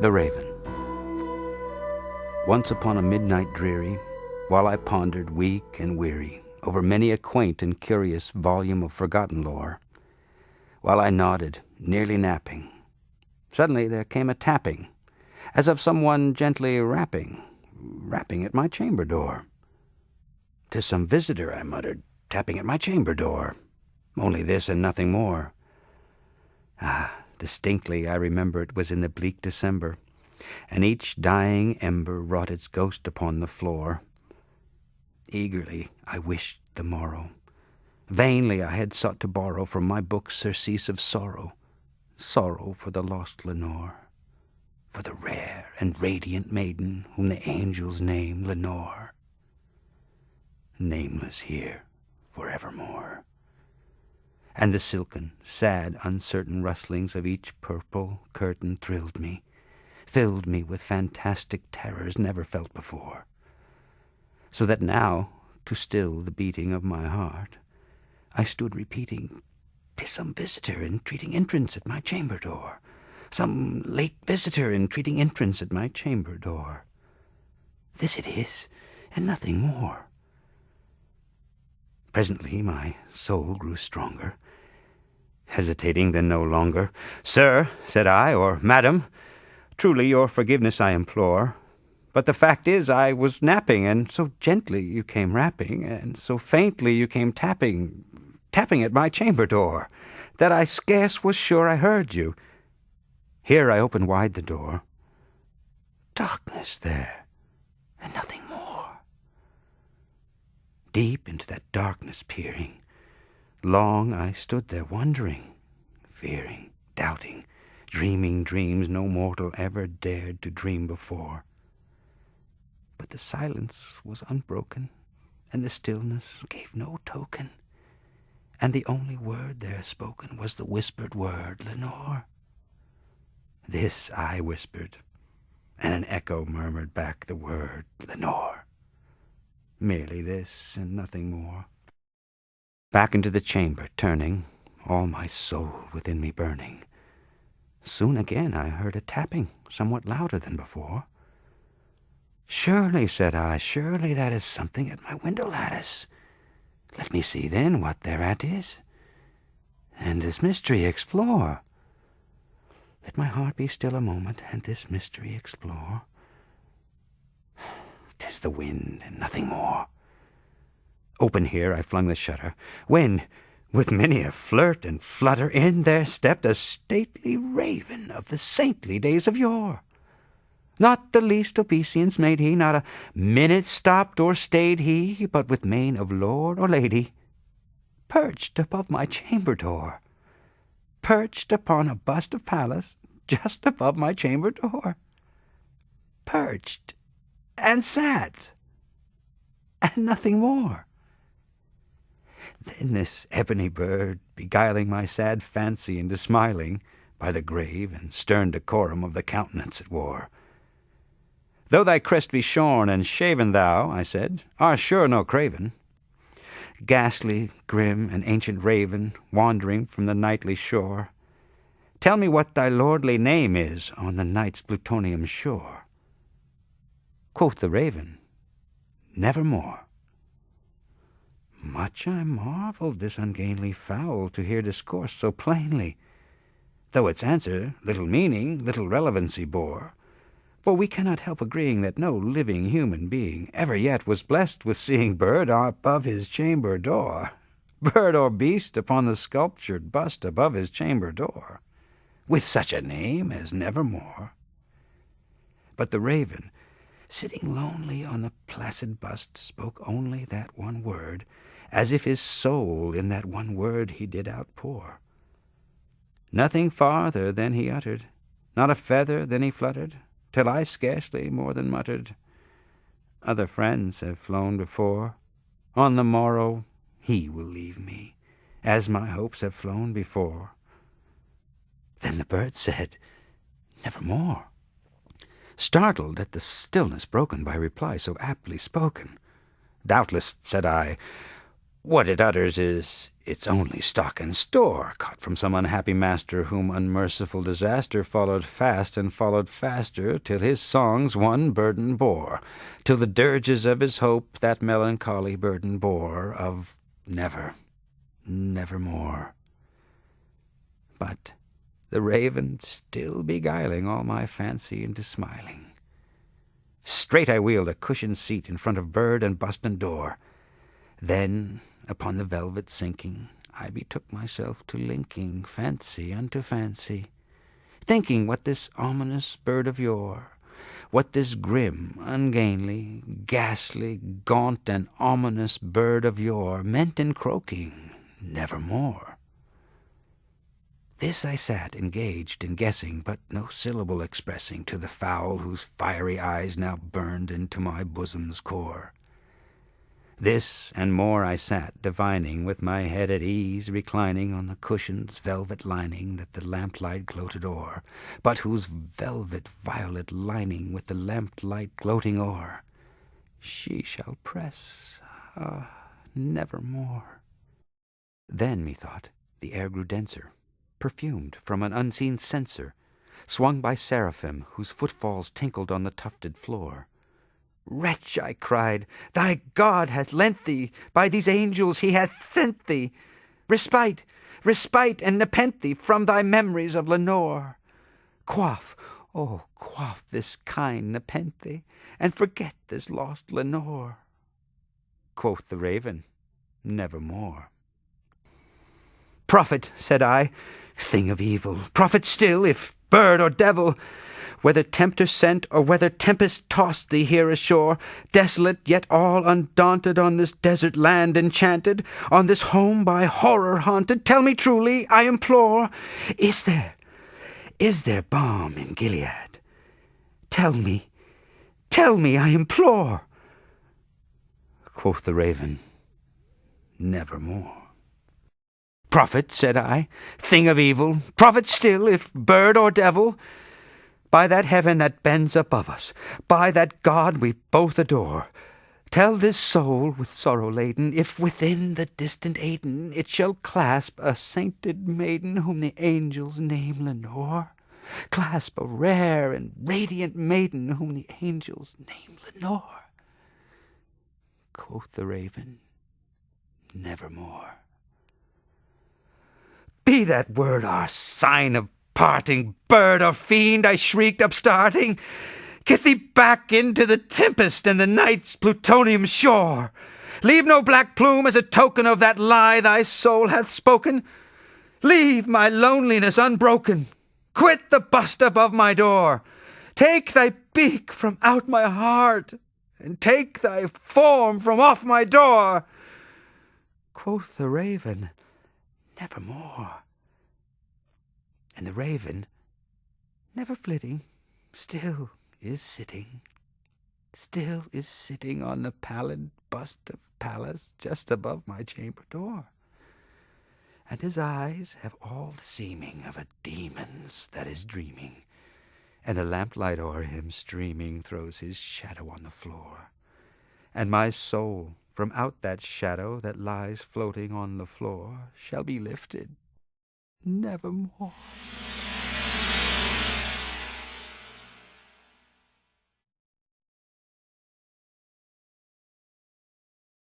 The Raven. Once upon a midnight dreary, while I pondered weak and weary over many a quaint and curious volume of forgotten lore, while I nodded, nearly napping, suddenly there came a tapping, as of someone gently rapping at my chamber door. "'Tis some visitor," I muttered, "tapping at my chamber door. Only this and nothing more." Distinctly I remember it was in the bleak December, and each dying ember wrought its ghost upon the floor. Eagerly I wished the morrow. Vainly I had sought to borrow from my book surcease of sorrow, sorrow for the lost Lenore, for the rare and radiant maiden whom the angels name Lenore, nameless here forevermore. And the silken, sad, uncertain rustlings of each purple curtain thrilled me, filled me with fantastic terrors never felt before, so that now, to still the beating of my heart, I stood repeating, "'Tis some visitor entreating entrance at my chamber door, some late visitor entreating entrance at my chamber door. This it is, and nothing more." Presently my soul grew stronger, hesitating then no longer. "Sir," said I, "or madam, truly your forgiveness I implore, but the fact is I was napping, and so gently you came rapping, and so faintly you came tapping at my chamber door, that I scarce was sure I heard you." Here I opened wide the door. Darkness there, and nothing more. Deep into that darkness peering, long I stood there wondering, fearing, doubting, dreaming dreams no mortal ever dared to dream before. But the silence was unbroken, and the stillness gave no token, and the only word there spoken was the whispered word, "Lenore." This I whispered, and an echo murmured back the word, "Lenore." Merely this and nothing more. Back into the chamber turning, all my soul within me burning, soon again I heard a tapping somewhat louder than before. "Surely," said I, "surely that is something at my window lattice. Let me see then what thereat is, and this mystery explore. Let my heart be still a moment, and this mystery explore. 'Tis the wind, and nothing more." Open here I flung the shutter, when, with many a flirt and flutter, in there stepped a stately raven of the saintly days of yore. Not the least obeisance made he, not a minute stopped or stayed he, but with mane of lord or lady, perched above my chamber door, perched upon a bust of Pallas, just above my chamber door, perched and sat, and nothing more. Then this ebony bird, beguiling my sad fancy into smiling, by the grave and stern decorum of the countenance it wore, "Though thy crest be shorn and shaven, thou," I said, "art sure no craven. Ghastly, grim, and ancient raven, wandering from the nightly shore, tell me what thy lordly name is on the night's plutonium shore." Quoth the raven, "Nevermore." Much I marvelled this ungainly fowl to hear discourse so plainly, though its answer little meaning, little relevancy bore, for we cannot help agreeing that no living human being ever yet was blessed with seeing bird above his chamber door, bird or beast upon the sculptured bust above his chamber door, with such a name as Nevermore. But the raven, sitting lonely on the placid bust, spoke only that one word, as if his soul in that one word he did outpour. Nothing farther than he uttered, not a feather than he fluttered, till I scarcely more than muttered, "Other friends have flown before. On the morrow he will leave me, as my hopes have flown before." Then the bird said, "Nevermore," startled at the stillness broken by reply so aptly spoken. "Doubtless," said I, What it utters is its only stock and store, caught from some unhappy master, whom unmerciful disaster followed fast and followed faster, till his songs one burden bore, till the dirges of his hope that melancholy burden bore, of never, nevermore. But the raven still beguiling all my fancy into smiling. Straight I wheeled a cushioned seat in front of bird and bust and door. Then, upon the velvet sinking, I betook myself to linking fancy unto fancy, thinking what this ominous bird of yore, what this grim, ungainly, ghastly, gaunt, and ominous bird of yore meant in croaking nevermore. This I sat engaged in guessing, but no syllable expressing to the fowl whose fiery eyes now burned into my bosom's core. This and more I sat divining, with my head at ease, reclining on the cushion's velvet lining that the lamplight gloated o'er, but whose velvet violet lining with the lamplight gloating o'er she shall press, nevermore. Then, methought, the air grew denser, perfumed from an unseen censer, swung by seraphim whose footfalls tinkled on the tufted floor. Wretch, I cried, thy God hath lent thee, by these angels he hath sent thee, respite, respite, and nepenthe from thy memories of Lenore. Quaff, oh, quaff this kind nepenthe, and forget this lost Lenore. Quoth the raven, nevermore. Prophet, said I, thing of evil, prophet still, if bird or devil, whether tempter sent or whether tempest tossed thee here ashore, desolate yet all undaunted on this desert land enchanted, on this home by horror haunted, tell me truly, I implore, is there balm in Gilead? Tell me, I implore. Quoth the raven, nevermore. Prophet, said I, thing of evil, prophet still, if bird or devil, by that heaven that bends above us, by that God we both adore, tell this soul with sorrow laden, if within the distant Aidenn it shall clasp a sainted maiden whom the angels name Lenore, clasp a rare and radiant maiden whom the angels name Lenore. Quoth the raven, nevermore. Be that word our sign of parting, bird or fiend, I shrieked, upstarting. Get thee back into the tempest and the night's plutonium shore. Leave no black plume as a token of that lie thy soul hath spoken. Leave my loneliness unbroken. Quit the bust above my door. Take thy beak from out my heart, and take thy form from off my door. Quoth the raven, nevermore. And the raven, never flitting, still is sitting on the pallid bust of Pallas just above my chamber door. And his eyes have all the seeming of a demon's that is dreaming, and the lamplight o'er him streaming throws his shadow on the floor. And my soul from out that shadow that lies floating on the floor shall be lifted nevermore.